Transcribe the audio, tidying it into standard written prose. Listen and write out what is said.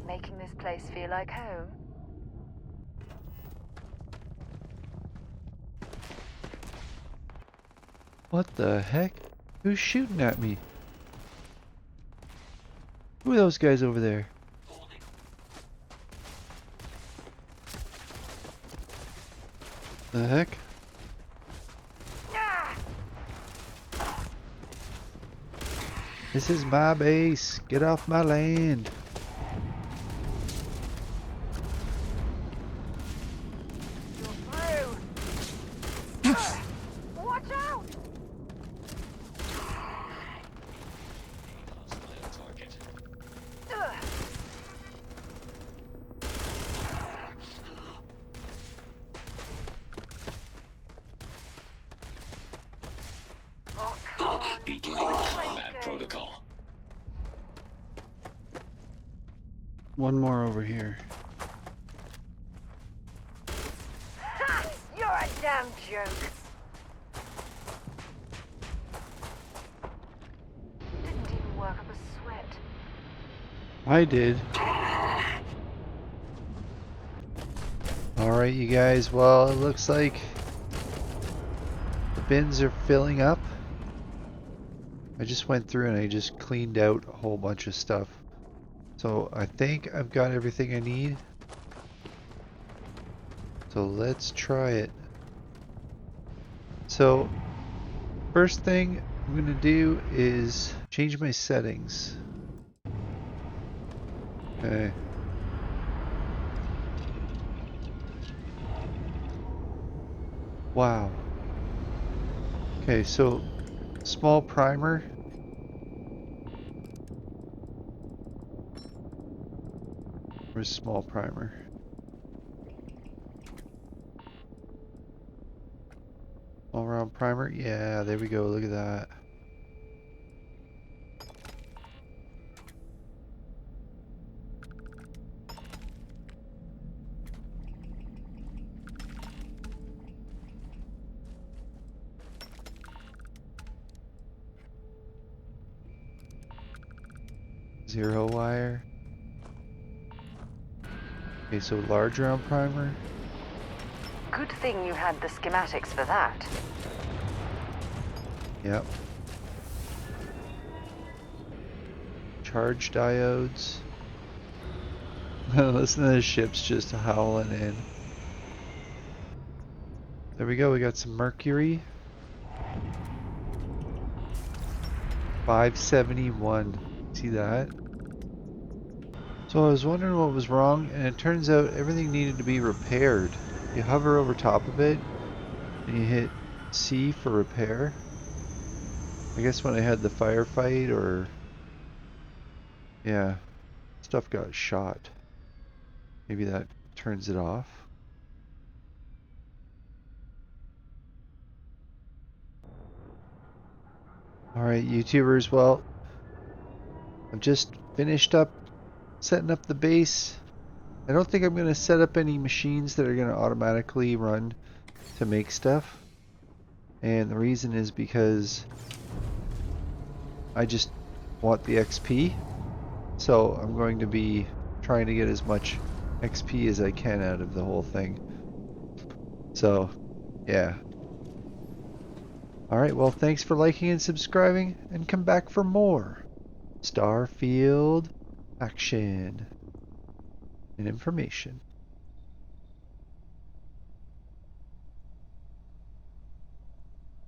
Making this place feel like home? What the heck? Who's shooting at me? Who are those guys over there? The heck? This is my base. Get off my land. Watch out! Beginning combat protocol. One more over here. Ha! You're a damn joke. Didn't even work up a sweat. I did. Alright, you guys. Well, it looks like the bins are filling up. I just went through and I just cleaned out a whole bunch of stuff. So I think I've got everything I need. So let's try it. So first thing I'm going to do is change my settings. Okay. Wow. Okay, so small primer. Where's small primer? All around primer? Yeah, there we go. Look at that. Zero wire. Okay, so large round primer. Good thing you had the schematics for that. Yep. Charge diodes. Listen to the ships just howling in. There we go, we got some mercury. 571. See that? So I was wondering what was wrong, and it turns out everything needed to be repaired. You hover over top of it, and you hit C for repair. I guess when I had the firefight, or... yeah, stuff got shot. Maybe that turns it off. Alright, YouTubers, well, I've just finished up setting up the base. I don't think I'm going to set up any machines that are going to automatically run to make stuff. And the reason is because I just want the XP. So I'm going to be trying to get as much XP as I can out of the whole thing. So, yeah. Alright, well, thanks for liking and subscribing, and come back for more Starfield action and information.